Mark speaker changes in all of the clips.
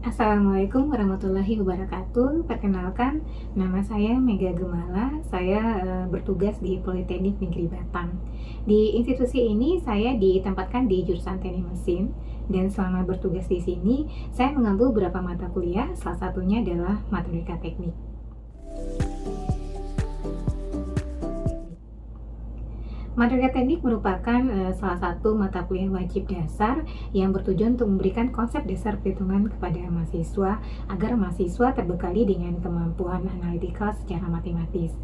Speaker 1: Assalamualaikum warahmatullahi wabarakatuh. Perkenalkan, nama saya Mega Gemala. Saya bertugas di Politeknik Negeri Batam. Di institusi ini saya ditempatkan di jurusan Teknik Mesin, dan selama bertugas di sini saya mengambil beberapa mata kuliah. Salah satunya adalah Matematika Teknik. Matematika Teknik merupakan salah satu mata kuliah wajib dasar yang bertujuan untuk memberikan konsep dasar perhitungan kepada mahasiswa agar mahasiswa terbekali dengan kemampuan analitikal secara matematis.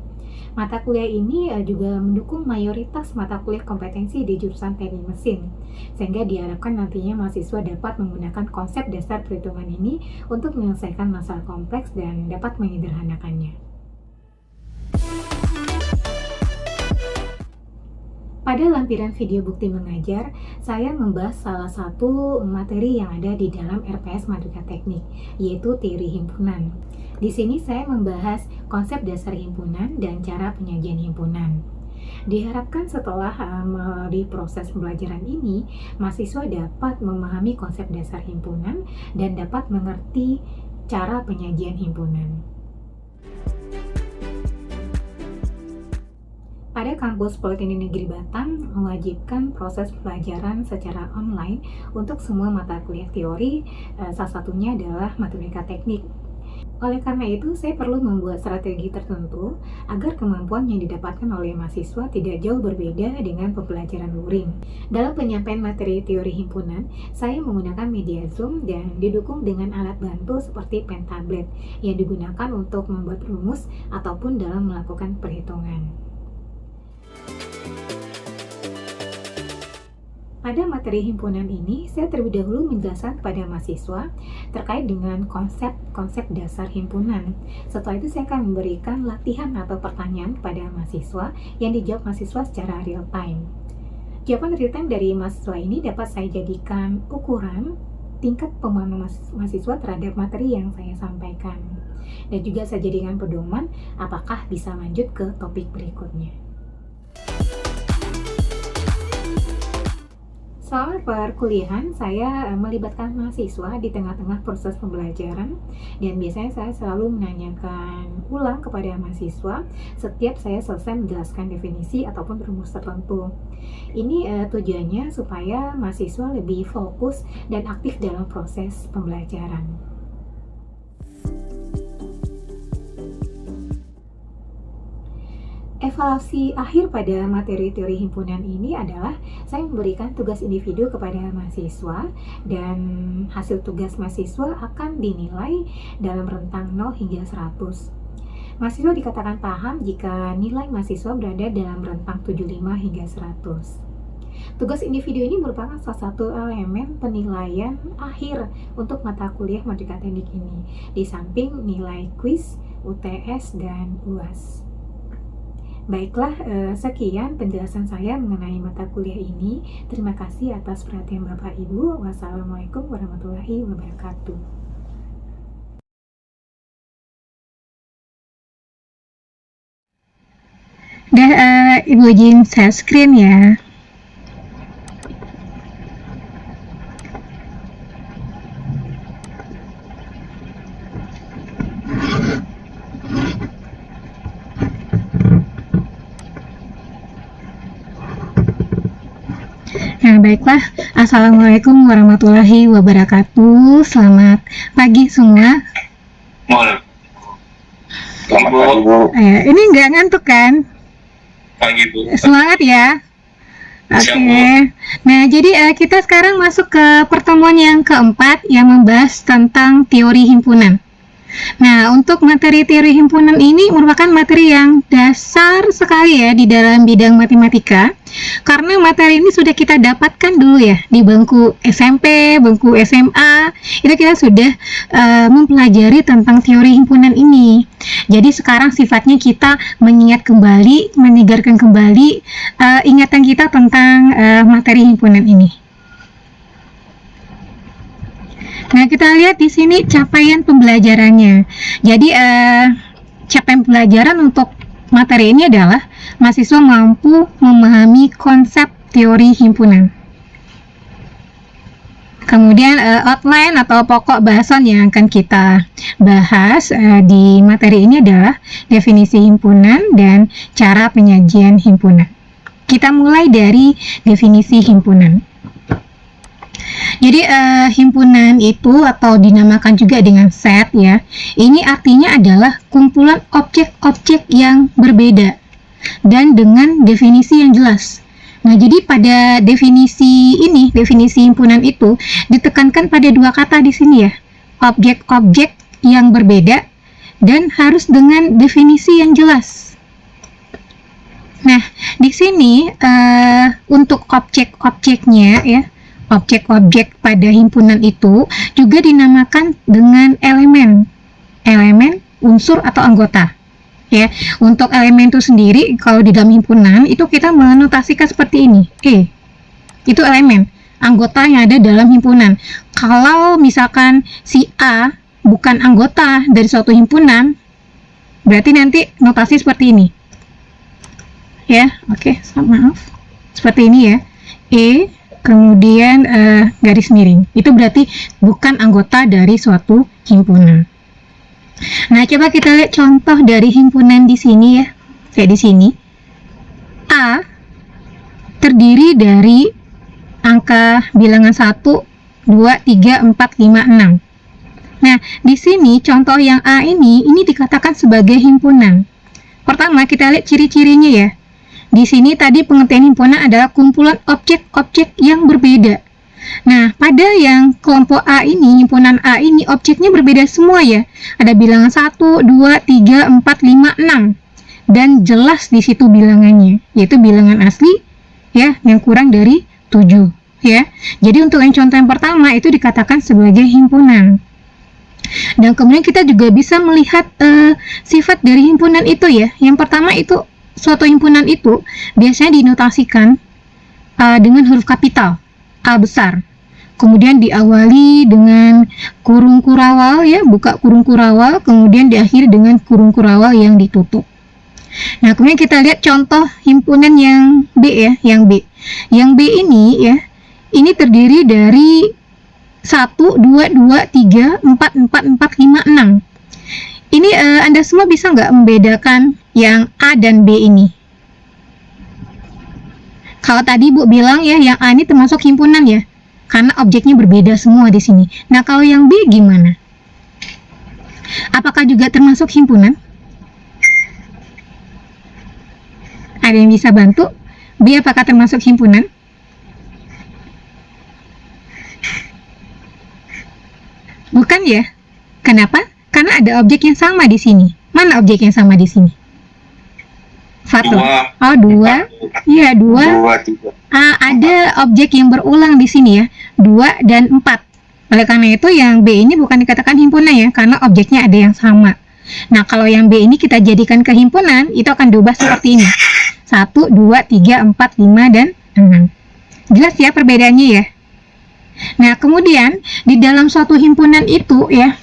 Speaker 1: Mata kuliah ini juga mendukung mayoritas mata kuliah kompetensi di jurusan Teknik Mesin, sehingga diharapkan nantinya mahasiswa dapat menggunakan konsep dasar perhitungan ini untuk menyelesaikan masalah kompleks dan dapat menyederhanakannya. Pada lampiran video bukti mengajar, saya membahas salah satu materi yang ada di dalam RPS Matematika Teknik, yaitu teori himpunan. Di sini saya membahas konsep dasar himpunan dan cara penyajian himpunan. Diharapkan setelah melalui proses pembelajaran ini, mahasiswa dapat memahami konsep dasar himpunan dan dapat mengerti cara penyajian himpunan. Pada kampus Politeknik Negeri Batam mewajibkan proses pelajaran secara online untuk semua mata kuliah teori, salah satunya adalah Matematika Teknik. Oleh karena itu, saya perlu membuat strategi tertentu agar kemampuan yang didapatkan oleh mahasiswa tidak jauh berbeda dengan pembelajaran luring. Dalam penyampaian materi teori himpunan, saya menggunakan media Zoom dan didukung dengan alat bantu seperti pen tablet yang digunakan untuk membuat rumus ataupun dalam melakukan perhitungan. Pada materi himpunan ini, saya terlebih dahulu menjelaskan kepada mahasiswa terkait dengan konsep-konsep dasar himpunan. Setelah itu saya akan memberikan latihan atau pertanyaan kepada mahasiswa yang dijawab mahasiswa secara real time. Jawaban real time dari mahasiswa ini dapat saya jadikan ukuran tingkat pemahaman mahasiswa terhadap materi yang saya sampaikan. Dan juga saya jadikan pedoman apakah bisa lanjut ke topik berikutnya. Selama perkuliahan, saya melibatkan mahasiswa di tengah-tengah proses pembelajaran, dan biasanya saya selalu menanyakan ulang kepada mahasiswa setiap saya selesai menjelaskan definisi ataupun rumus tertentu. Ini tujuannya supaya mahasiswa lebih fokus dan aktif dalam proses pembelajaran. Evaluasi akhir pada materi teori himpunan ini adalah saya memberikan tugas individu kepada mahasiswa, dan hasil tugas mahasiswa akan dinilai dalam rentang 0 hingga 100. Mahasiswa dikatakan paham jika nilai mahasiswa berada dalam rentang 75 hingga 100. Tugas individu ini merupakan salah satu elemen penilaian akhir untuk mata kuliah Matematika Teknik ini, di samping nilai kuis, UTS, dan UAS. Baiklah, sekian penjelasan saya mengenai mata kuliah ini. Terima kasih atas perhatian Bapak Ibu. Wassalamualaikum warahmatullahi wabarakatuh.
Speaker 2: Ibu izin share screen ya. Nah, baiklah. Assalamualaikum warahmatullahi wabarakatuh. Selamat pagi semua.
Speaker 3: Selamat pagi, Bu.
Speaker 2: Ini nggak ngantuk kan?
Speaker 3: Pagi, Bu.
Speaker 2: Semangat ya. Oke. Nah, jadi kita sekarang masuk ke pertemuan yang keempat yang membahas tentang teori himpunan. Nah, untuk materi teori himpunan ini merupakan materi yang dasar sekali ya di dalam bidang matematika, karena materi ini sudah kita dapatkan dulu ya di bangku SMP, bangku SMA, itu kita sudah mempelajari tentang teori himpunan ini. Jadi sekarang sifatnya kita mengingat kembali, menyegarkan kembali ingatan kita tentang materi himpunan ini. Nah, kita lihat di sini capaian pembelajarannya. Jadi, capaian pembelajaran untuk materi ini adalah mahasiswa mampu memahami konsep teori himpunan. Kemudian outline atau pokok bahasan yang akan kita bahas di materi ini adalah definisi himpunan dan cara penyajian himpunan. Kita mulai dari definisi himpunan. Jadi himpunan itu atau dinamakan juga dengan set ya. Ini artinya adalah kumpulan objek-objek yang berbeda dan dengan definisi yang jelas. Nah, jadi pada definisi ini, definisi himpunan itu ditekankan pada dua kata di sini ya. Objek-objek yang berbeda dan harus dengan definisi yang jelas. Nah, di sini untuk objek-objeknya ya, objek-objek pada himpunan itu juga dinamakan dengan elemen, unsur atau anggota. Ya, untuk elemen itu sendiri kalau di dalam himpunan itu kita menotasikan seperti ini. Itu elemen, anggota yang ada dalam himpunan. Kalau misalkan si A bukan anggota dari suatu himpunan, berarti nanti notasi seperti ini. Ya, oke, maaf. Seperti ini ya. Kemudian garis miring. Itu berarti bukan anggota dari suatu himpunan. Nah, coba kita lihat contoh dari himpunan di sini ya. Kayak di sini. A terdiri dari angka bilangan 1, 2, 3, 4, 5, 6. Nah, di sini contoh yang A ini dikatakan sebagai himpunan. Pertama, kita lihat ciri-cirinya ya. Di sini tadi pengertian himpunan adalah kumpulan objek-objek yang berbeda. Nah, pada yang kelompok A ini, himpunan A ini, objeknya berbeda semua ya. Ada bilangan 1, 2, 3, 4, 5, 6. Dan jelas di situ bilangannya, yaitu bilangan asli ya, yang kurang dari 7 ya. Jadi untuk yang contoh yang pertama itu dikatakan sebagai himpunan. Dan kemudian kita juga bisa melihat sifat dari himpunan itu ya. Yang pertama itu, suatu himpunan itu biasanya dinotasikan dengan huruf kapital A besar, kemudian diawali dengan kurung kurawal ya, buka kurung kurawal, kemudian diakhiri dengan kurung kurawal yang ditutup. Nah, kemudian kita lihat contoh himpunan yang B ya, yang B. Yang B ini ya, ini terdiri dari 1, 2, 2, 3, 4, 4, 4, 5, 6. Ini Anda semua bisa nggak membedakan yang A dan B ini? Kalau tadi Bu bilang ya, yang A ini termasuk himpunan ya, karena objeknya berbeda semua di sini. Nah, kalau yang B gimana? Apakah juga termasuk himpunan? Ada yang bisa bantu? B apakah termasuk himpunan? Bukan ya? Kenapa? Karena ada objek yang sama di sini. Mana objek yang sama di sini? 1. Oh, 2. Iya, 2.
Speaker 3: 2, 3.
Speaker 2: Ada objek yang berulang di sini ya. 2 dan 4. Oleh karena itu yang B ini bukan dikatakan himpunan ya, karena objeknya ada yang sama. Nah, kalau yang B ini kita jadikan ke himpunan, itu akan diubah seperti ini. 1, 2, 3, 4, 5, dan 6. Jelas ya perbedaannya ya? Nah, kemudian di dalam suatu himpunan itu ya,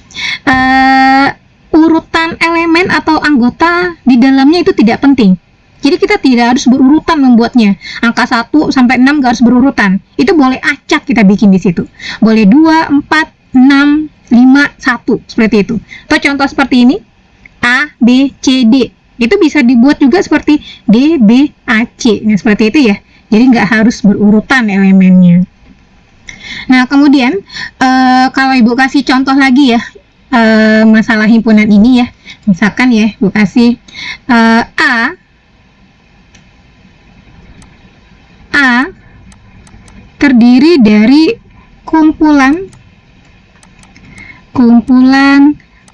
Speaker 2: urutan elemen atau anggota di dalamnya itu tidak penting. Jadi kita tidak harus berurutan membuatnya. Angka 1 sampai 6 gak harus berurutan. Itu boleh acak kita bikin di situ. Boleh 2, 4, 6, 5, 1 seperti itu. Atau contoh seperti ini, A, B, C, D. Itu bisa dibuat juga seperti D, B, A, C. Nah, seperti itu ya. Jadi nggak harus berurutan elemennya. Nah, kemudian kalau Ibu kasih contoh lagi ya, masalah himpunan ini ya. Misalkan ya, Ibu kasih A terdiri dari kumpulan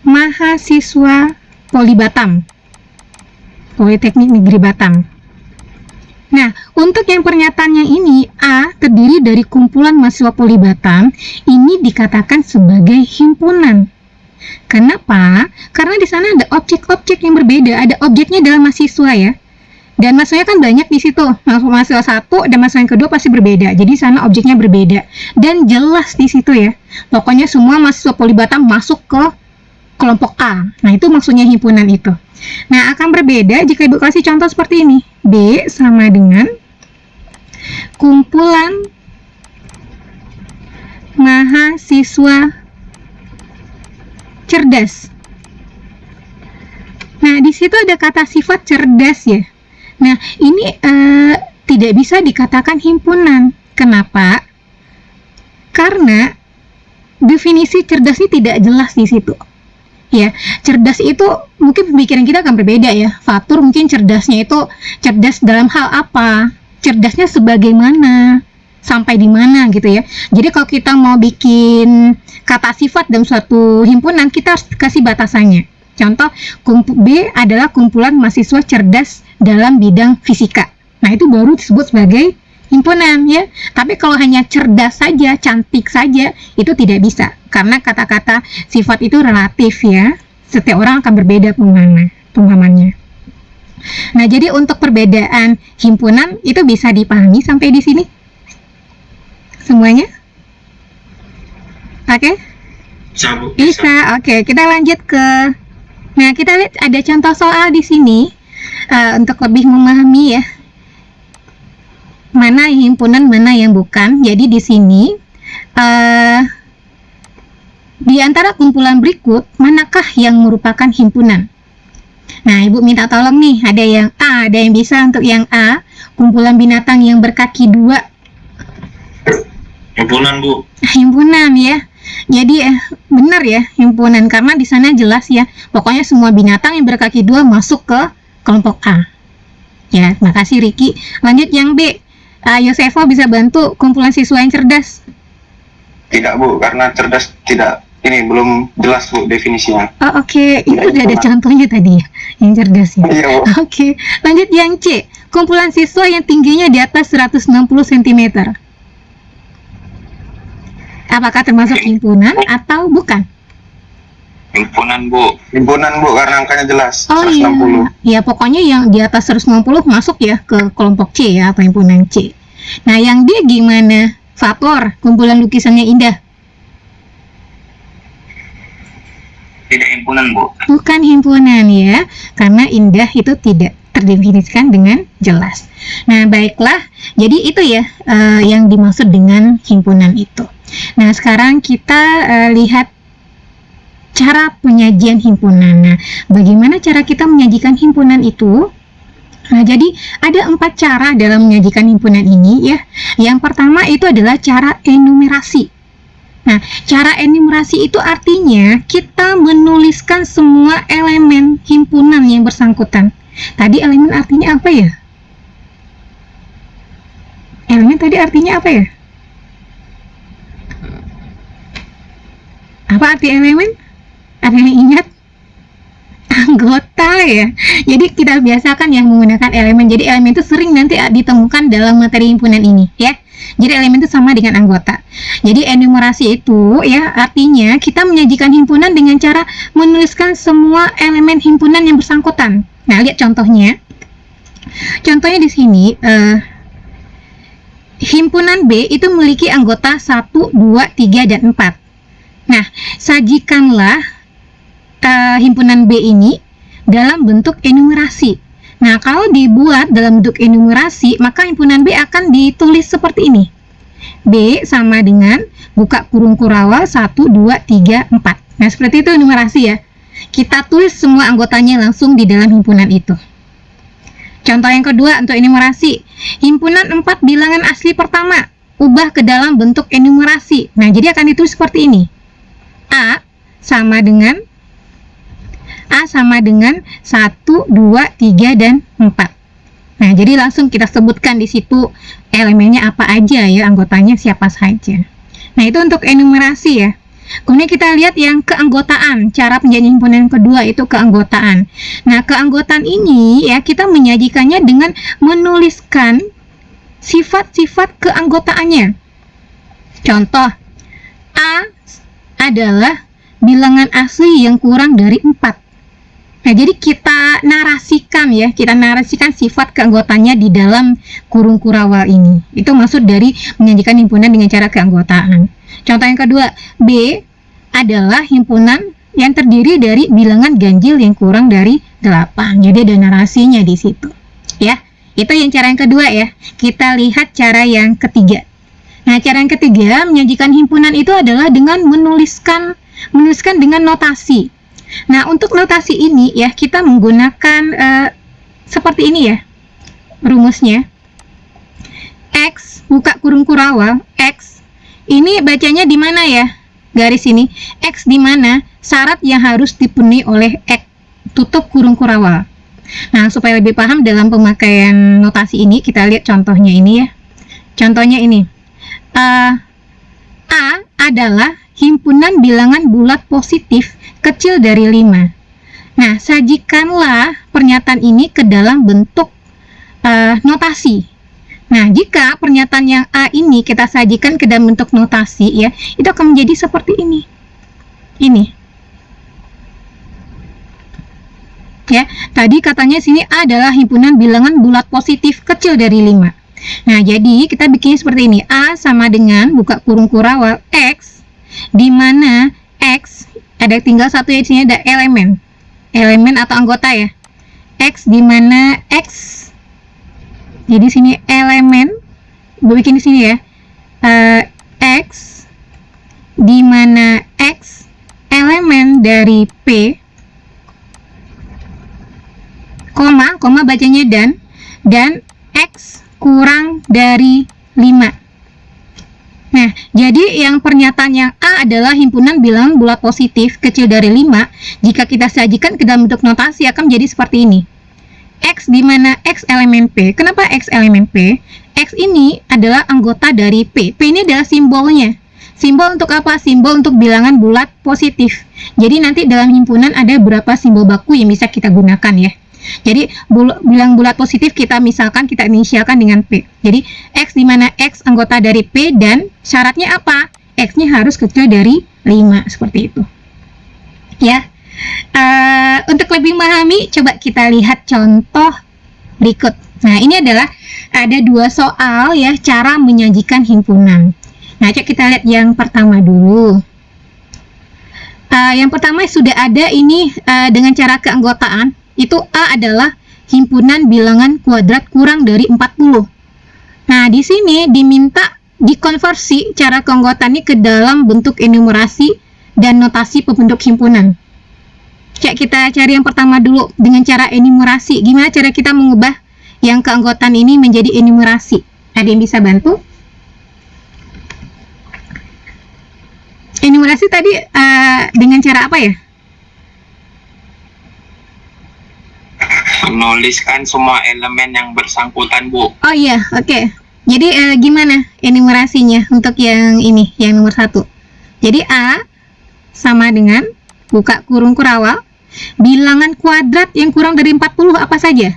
Speaker 2: mahasiswa Poli Batam, Politeknik Negeri Batam. Nah, untuk yang pernyataannya ini, A terdiri dari kumpulan mahasiswa Poli Batam, ini dikatakan sebagai himpunan. Kenapa? Karena di sana ada objek-objek yang berbeda, ada objeknya dalam mahasiswa ya. Dan mahasiswanya kan banyak di situ. Mahasiswa 1 dan mahasiswa yang kedua pasti berbeda. Jadi sana objeknya berbeda. Dan jelas di situ ya. Pokoknya semua mahasiswa Poli Batam masuk ke kelompok A. Nah, itu maksudnya himpunan itu. Nah, akan berbeda jika Ibu kasih contoh seperti ini. B sama dengan kumpulan mahasiswa cerdas. Nah, di situ ada kata sifat cerdas ya. Nah, ini tidak bisa dikatakan himpunan. Kenapa? Karena definisi cerdas ini tidak jelas di situ. Ya, cerdas itu mungkin pemikiran kita akan berbeda ya. Fatur mungkin cerdasnya itu cerdas dalam hal apa? Cerdasnya sebagaimana? Sampai di mana gitu ya. Jadi kalau kita mau bikin kata sifat dalam suatu himpunan, kita harus kasih batasannya. Contoh, B adalah kumpulan mahasiswa cerdas dalam bidang fisika. Nah, itu baru disebut sebagai himpunan ya. Tapi kalau hanya cerdas saja, cantik saja, itu tidak bisa. Karena kata-kata sifat itu relatif ya. Setiap orang akan berbeda pemahamannya. Nah, jadi untuk perbedaan himpunan itu bisa dipahami sampai di sini? Semuanya? Oke? Bisa. Oke, kita lanjut ke. Nah, kita lihat ada contoh soal di sini untuk lebih memahami ya mana himpunan, mana yang bukan. Jadi di sini di antara kumpulan berikut manakah yang merupakan himpunan? Nah, Ibu minta tolong nih, ada yang A, ada yang bisa untuk yang A, kumpulan binatang yang berkaki dua.
Speaker 3: Himpunan, Bu.
Speaker 2: Himpunan ya. Jadi benar ya, himpunan, karena di sana jelas ya. Pokoknya semua binatang yang berkaki dua masuk ke kelompok A. Ya, makasih Riki. Lanjut yang B. Yosefa bisa bantu kumpulan siswa yang cerdas.
Speaker 3: Tidak, Bu, karena cerdas tidak. Ini belum jelas, Bu, definisinya.
Speaker 2: Oh, oke. Itu udah ada contohnya tadi ya, yang cerdas ya.
Speaker 3: Iya, Bu.
Speaker 2: Oke. Lanjut yang C. Kumpulan siswa yang tingginya di atas 160 cm. Apakah termasuk himpunan atau bukan?
Speaker 3: Himpunan, Bu. Himpunan, Bu, karena angkanya jelas.
Speaker 2: Oh
Speaker 3: 160.
Speaker 2: iya. Ya, pokoknya yang di atas 160 masuk ya ke kelompok C ya, atau himpunan C. Nah, yang D gimana? Fator, kumpulan lukisannya indah.
Speaker 3: Tidak himpunan, Bu.
Speaker 2: Bukan himpunan ya, karena indah itu tidak terdefinisikan dengan jelas. Nah, baiklah. Jadi itu ya yang dimaksud dengan himpunan itu. Nah, sekarang kita lihat cara penyajian himpunan. Nah, bagaimana cara kita menyajikan himpunan itu? Nah, jadi ada 4 cara dalam menyajikan himpunan ini ya. Yang pertama itu adalah cara enumerasi. Nah, cara enumerasi itu artinya kita menuliskan semua elemen himpunan yang bersangkutan. Tadi elemen artinya apa ya? Elemen tadi artinya apa ya? Apa arti elemen? Ada yang ingat? Anggota ya. Jadi kita biasakan yang menggunakan elemen. Jadi elemen itu sering nanti ditemukan dalam materi himpunan ini ya. Jadi elemen itu sama dengan anggota. Jadi enumerasi itu ya artinya kita menyajikan himpunan dengan cara menuliskan semua elemen himpunan yang bersangkutan. Nah, lihat contohnya. Contohnya di sini himpunan B itu memiliki anggota 1, 2, 3, dan 4. Nah, sajikanlah himpunan B ini dalam bentuk enumerasi. Nah, kalau dibuat dalam bentuk enumerasi, maka himpunan B akan ditulis seperti ini. B sama dengan buka kurung kurawal 1, 2, 3, 4. Nah, seperti itu enumerasi ya. Kita tulis semua anggotanya langsung di dalam himpunan itu. Contoh yang kedua untuk enumerasi. Himpunan 4 bilangan asli pertama. Ubah ke dalam bentuk enumerasi. Nah, jadi akan ditulis seperti ini. A sama dengan 1, 2, 3, dan 4. Nah, jadi langsung kita sebutkan di situ elemennya apa aja ya, anggotanya siapa saja. Nah, itu untuk enumerasi ya. Kemudian kita lihat yang keanggotaan. Cara penyajian himpunan kedua itu keanggotaan. Nah, keanggotaan ini ya kita menyajikannya dengan menuliskan sifat-sifat keanggotaannya. Contoh, A adalah bilangan asli yang kurang dari 4. Nah, jadi kita narasikan sifat keanggotaannya di dalam kurung kurawal ini. Itu maksud dari menyajikan himpunan dengan cara keanggotaan. Contoh yang kedua, B adalah himpunan yang terdiri dari bilangan ganjil yang kurang dari 8. Jadi ada narasinya di situ. Ya, itu yang cara yang kedua ya. Kita lihat cara yang ketiga. Nah, cara yang ketiga, menyajikan himpunan itu adalah dengan menuliskan dengan notasi. Nah, untuk notasi ini ya, kita menggunakan seperti ini ya, rumusnya. X, buka kurung kurawal, X, ini bacanya di mana ya? Garis ini, X di mana syarat yang harus dipenuhi oleh X, tutup kurung kurawal. Nah, supaya lebih paham dalam pemakaian notasi ini, kita lihat contohnya ini ya. Contohnya ini, A adalah himpunan bilangan bulat positif kecil dari 5. Nah, sajikanlah pernyataan ini ke dalam bentuk notasi. Nah, jika pernyataan yang A ini kita sajikan ke dalam bentuk notasi ya, itu akan menjadi seperti ini. Ini. Ya, tadi katanya sini A adalah himpunan bilangan bulat positif kecil dari 5. Nah, jadi kita bikin seperti ini. A sama dengan buka kurung kurawal X, di mana X ada tinggal satu ya, di sini ada elemen atau anggota ya. X di mana X, jadi sini elemen, gue bikin di sini ya, X di mana X elemen dari P, koma bacanya dan X kurang dari 5. Nah, jadi yang pernyataan yang A adalah himpunan bilangan bulat positif kecil dari 5, jika kita sajikan ke dalam bentuk notasi akan menjadi seperti ini. X di mana X elemen P. Kenapa X elemen P? X ini adalah anggota dari P. P ini adalah simbolnya. Simbol untuk apa? Simbol untuk bilangan bulat positif. Jadi nanti dalam himpunan ada beberapa simbol baku yang bisa kita gunakan ya. Jadi bilangan bulat positif kita misalkan kita inisialkan dengan P. Jadi X di mana X anggota dari P dan syaratnya apa? X-nya harus kecil dari 5 seperti itu. Ya. Untuk lebih memahami, coba kita lihat contoh berikut. Nah, ini adalah ada 2 soal ya, cara menyajikan himpunan. Nah, coba kita lihat yang pertama dulu. Yang pertama sudah ada ini dengan cara keanggotaan. Itu A adalah himpunan bilangan kuadrat kurang dari 40. Nah, di sini diminta dikonversi cara keanggotaannya ke dalam bentuk enumerasi dan notasi pembentuk himpunan. Cek kita cari yang pertama dulu dengan cara enumerasi. Gimana cara kita mengubah yang keanggotaan ini menjadi enumerasi? Ada yang bisa bantu? Enumerasi tadi dengan cara apa ya?
Speaker 3: Menuliskan semua elemen yang bersangkutan, Bu.
Speaker 2: Oh iya, oke. Jadi gimana enumerasinya untuk yang ini, yang nomor 1? Jadi A sama dengan buka kurung kurawal bilangan kuadrat yang kurang dari 40 apa saja?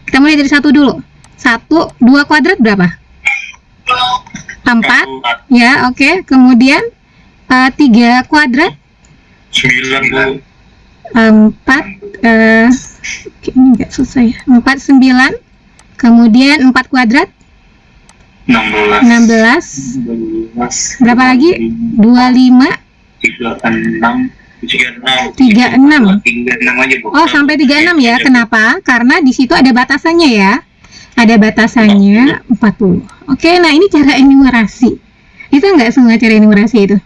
Speaker 2: Kita mulai dari 1 dulu. 1, 2 kuadrat berapa? 4. Ya, oke. Kemudian 3 kuadrat
Speaker 3: 9, Bu.
Speaker 2: 4 ini enggak susah ya. 4, 9. Kemudian 4 kuadrat 16. Berapa lagi? 25. 36. Oh, sampai 36 ya. Kenapa? Karena di situ ada batasannya ya. Ada batasannya 40. Oke, nah ini cara enumerasi. Itu enggak semua cara enumerasi itu?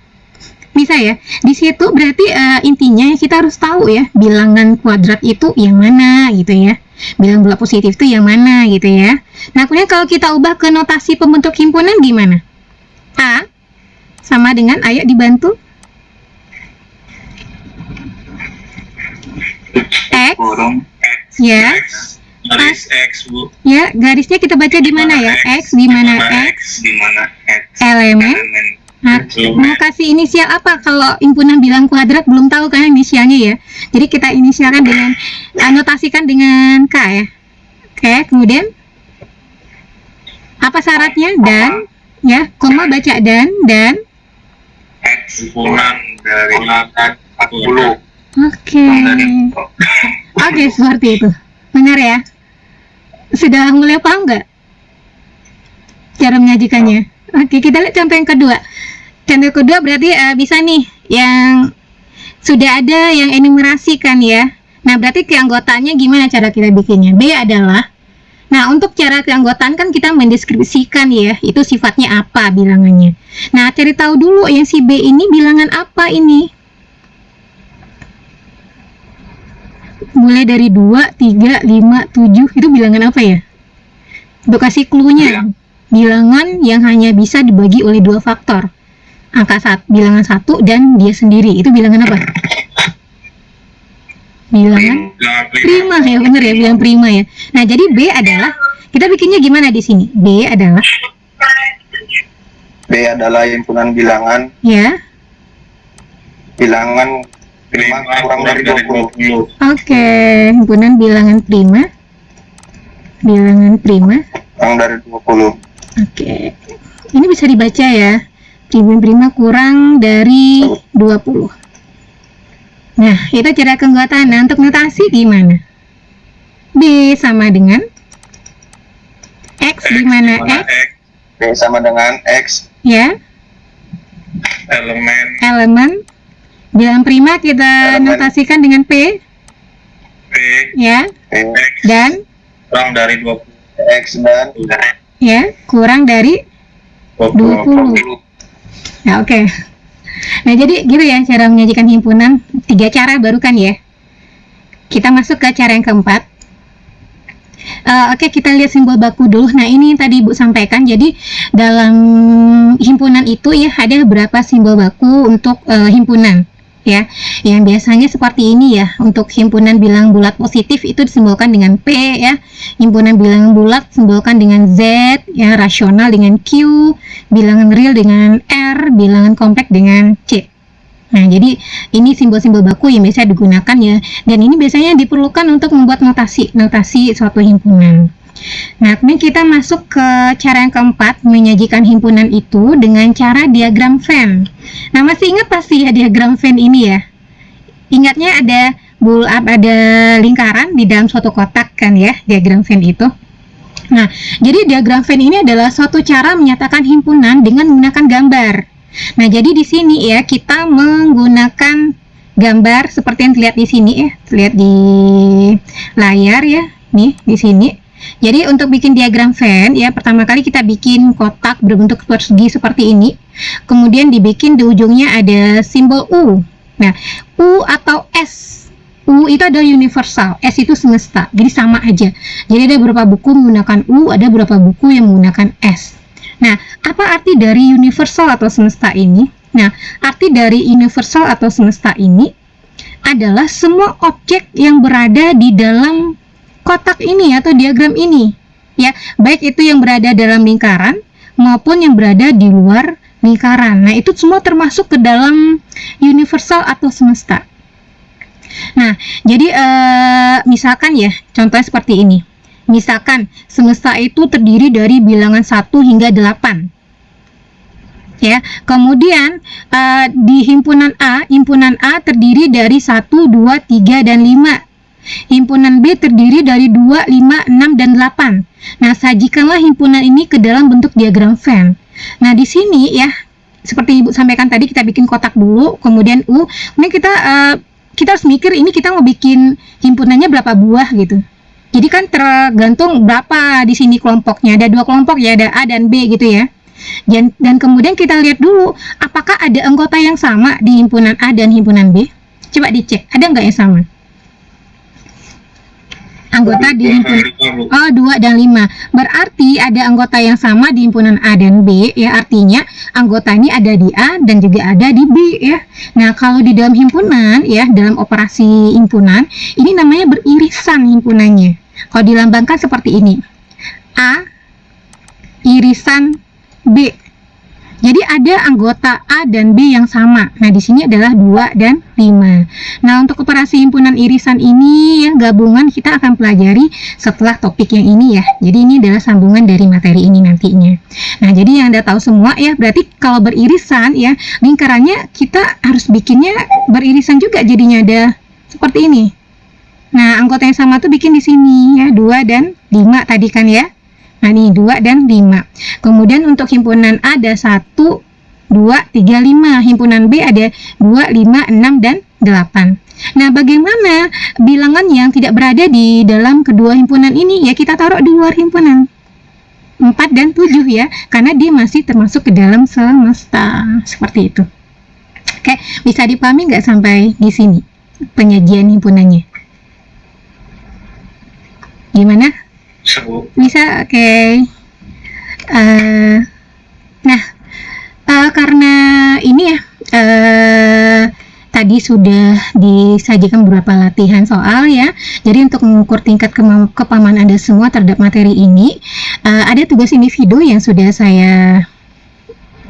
Speaker 2: Bisa ya. Di situ berarti intinya kita harus tahu ya, bilangan kuadrat itu yang mana gitu ya. Bilangan bulat positif itu yang mana gitu ya. Nah, kemudian kalau kita ubah ke notasi pembentuk himpunan gimana? A sama dengan, ayo dibantu. X, ya,
Speaker 3: Garis X, Bu.
Speaker 2: ya, garisnya kita baca di mana ya? X di mana X elemen. Nah, mau kasih inisial apa kalau himpunan bilangan kuadrat belum tahu kan inisialnya ya? Jadi kita inisialkan dengan anotasikan dengan K ya. Oke, kemudian apa syaratnya? Dan ya, koma baca dan
Speaker 3: X kurang dari 40.
Speaker 2: Oke, seperti itu. Benar ya? Sudah mulai paham nggak cara menyajikannya? Oke, kita lihat contoh yang kedua. Contoh kedua berarti bisa nih yang sudah ada yang enumerasi kan ya. Nah, berarti keanggotaannya gimana cara kita bikinnya? B adalah Nah, untuk cara keanggotaan kan kita mendeskripsikan ya, itu sifatnya apa bilangannya. Nah, cari tahu dulu yang si B ini bilangan apa ini. Mulai dari 2, 3, 5, 7, itu bilangan apa ya? Untuk kasih clue-nya. Bilangan yang hanya bisa dibagi oleh dua faktor. Bilangan 1 dan dia sendiri. Itu bilangan apa? Bilangan prima ya, bener ya, bilangan prima ya. Nah, jadi B adalah, kita bikinnya gimana di sini? B adalah
Speaker 3: himpunan bilangan
Speaker 2: ya.
Speaker 3: Bilangan prima kurang dari 20.
Speaker 2: Oke, himpunan bilangan prima. Bilangan prima
Speaker 3: Kurang dari 20.
Speaker 2: Oke. Ini bisa dibaca ya. Prima kurang dari 20. Nah, itu cara keanggotaan. Nah, untuk notasi gimana? B sama dengan X, di mana X?
Speaker 3: B sama dengan X.
Speaker 2: Ya. Elemen. Bilangan prima kita notasikan dengan P. Ya. Dan
Speaker 3: Kurang dari 20. X dan
Speaker 2: ya, kurang dari 20. Nah, oke. Nah, jadi gitu ya cara menyajikan himpunan. 3 cara baru kan ya. Kita masuk ke cara yang keempat. Oke, kita lihat simbol baku dulu. Nah, ini tadi Ibu sampaikan. Jadi dalam himpunan itu ya ada beberapa simbol baku untuk himpunan ya. Yang biasanya seperti ini ya. Untuk himpunan bilangan bulat positif itu disimbolkan dengan P ya. Himpunan bilangan bulat disimbolkan dengan Z ya, rasional dengan Q, bilangan real dengan R, bilangan kompleks dengan C. Nah, jadi ini simbol-simbol baku yang biasa digunakan ya. Dan ini biasanya diperlukan untuk membuat notasi suatu himpunan. Nah, kemudian kita masuk ke cara yang keempat, menyajikan himpunan itu dengan cara diagram Venn. Nah, masih ingat pasti ya diagram Venn ini ya? Ingatnya ada ada lingkaran di dalam suatu kotak kan ya, diagram Venn itu. Nah, jadi diagram Venn ini adalah suatu cara menyatakan himpunan dengan menggunakan gambar. Nah, jadi di sini ya kita menggunakan gambar seperti yang terlihat di sini ya, terlihat di layar ya, nih di sini. Jadi untuk bikin diagram Venn ya, pertama kali kita bikin kotak berbentuk persegi seperti ini. Kemudian dibikin di ujungnya ada simbol U. Nah, U atau S. U itu adalah universal, S itu semesta. Jadi sama aja. Jadi ada beberapa buku menggunakan U, ada beberapa buku yang menggunakan S. Nah, apa arti dari universal atau semesta ini? Nah, arti dari universal atau semesta ini adalah semua objek yang berada di dalam kotak ini atau diagram ini. Ya, baik itu yang berada dalam lingkaran maupun yang berada di luar lingkaran. Nah, itu semua termasuk ke dalam universal atau semesta. Nah, jadi misalkan ya, contohnya seperti ini. Misalkan semesta itu terdiri dari bilangan 1 hingga 8. Ya, kemudian di himpunan A terdiri dari 1, 2, 3 dan 5. Himpunan B terdiri dari 2, 5, 6 dan 8. Nah, sajikanlah himpunan ini ke dalam bentuk diagram Venn. Nah, di sini ya, seperti Ibu sampaikan tadi, kita bikin kotak dulu, kemudian U. Ini kita harus mikir ini kita mau bikin himpunannya berapa buah gitu. Jadi kan tergantung berapa di sini kelompoknya. Ada 2 kelompok ya, ada A dan B gitu ya. Dan kemudian kita lihat dulu apakah ada anggota yang sama di himpunan A dan himpunan B. Coba dicek, ada nggak yang sama? Anggota di himpunan 2 dan 5. Berarti ada anggota yang sama di himpunan A dan B ya, artinya anggota ini ada di A dan juga ada di B ya. Nah, kalau di dalam himpunan ya, dalam operasi himpunan ini namanya beririsan himpunannya. Kalau dilambangkan seperti ini. A irisan B. Jadi ada anggota A dan B yang sama. Nah, di sini adalah 2 dan 5. Nah, untuk operasi himpunan irisan ini ya, gabungan kita akan pelajari setelah topik yang ini ya. Jadi ini adalah sambungan dari materi ini nantinya. Nah, jadi yang Anda tahu semua ya, berarti kalau beririsan ya, lingkarannya kita harus bikinnya beririsan juga, jadinya ada seperti ini. Nah, anggota yang sama tuh bikin di sini ya, 2 dan 5 tadi kan ya. Nah, ini 2 dan 5. Kemudian untuk himpunan A ada 1, 2, 3, 5. Himpunan B ada 2, 5, 6, dan 8. Nah, bagaimana bilangan yang tidak berada di dalam kedua himpunan ini? Ya, kita taruh di luar himpunan. 4 dan 7 ya, karena dia masih termasuk ke dalam semesta. Seperti itu. Oke, bisa dipahami nggak sampai di sini penyajian himpunannya? Gimana? Bisa, oke. Nah, karena ini ya, tadi sudah disajikan beberapa latihan soal ya. Jadi untuk mengukur tingkat kepahaman Anda semua terhadap materi ini, ada tugas individu yang sudah saya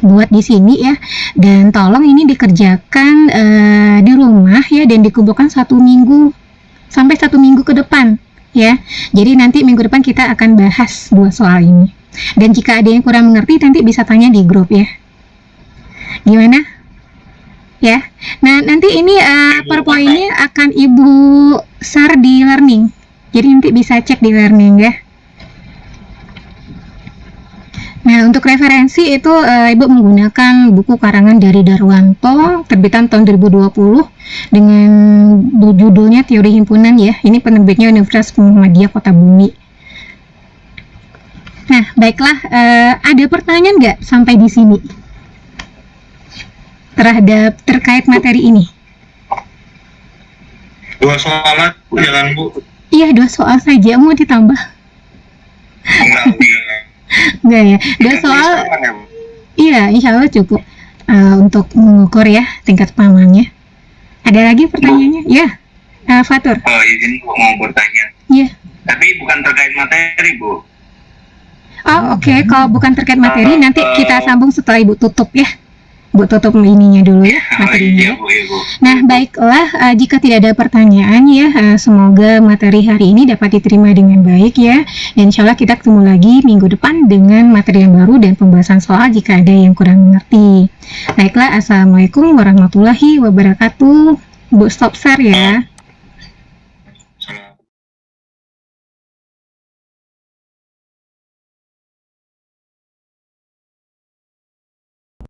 Speaker 2: buat di sini ya. Dan tolong ini dikerjakan di rumah ya, dan dikumpulkan 1 minggu sampai 1 minggu ke depan ya. Jadi nanti minggu depan kita akan bahas 2 soal ini. Dan jika ada yang kurang mengerti, nanti bisa tanya di grup ya. Gimana? Ya. Nah, nanti ini PowerPoint-nya akan Ibu share di learning. Jadi nanti bisa cek di learning ya. Nah, untuk referensi itu Ibu menggunakan buku karangan dari Darwanto, terbitan tahun 2020 dengan judulnya Teori Himpunan ya. Ini penerbitnya Universitas Muhammadiyah Kota Bumi. Nah, baiklah, ada pertanyaan nggak sampai di sini terkait materi ini?
Speaker 3: 2 soalan jalan Bu.
Speaker 2: Iya, 2 soal saja. Mau ditambah? Enggak ya. 2 soal. Iya, insya Allah cukup untuk mengukur ya tingkat pahamannya. Ada lagi pertanyaannya? Ya, Fatur.
Speaker 3: Izin Bu mau bertanya.
Speaker 2: Iya.
Speaker 3: Tapi bukan terkait materi Bu.
Speaker 2: Oh, oke. Kalau bukan terkait materi, nanti kita sambung setelah Ibu tutup ya. Bu tutup ininya dulu ya, materinya.
Speaker 3: Iya, Bu, iya, Bu.
Speaker 2: Nah, baiklah, jika tidak ada pertanyaan ya, semoga materi hari ini dapat diterima dengan baik ya. Dan insya Allah kita ketemu lagi minggu depan dengan materi yang baru dan pembahasan soal jika ada yang kurang mengerti. Baiklah, Assalamualaikum warahmatullahi wabarakatuh. Bu stop share ya.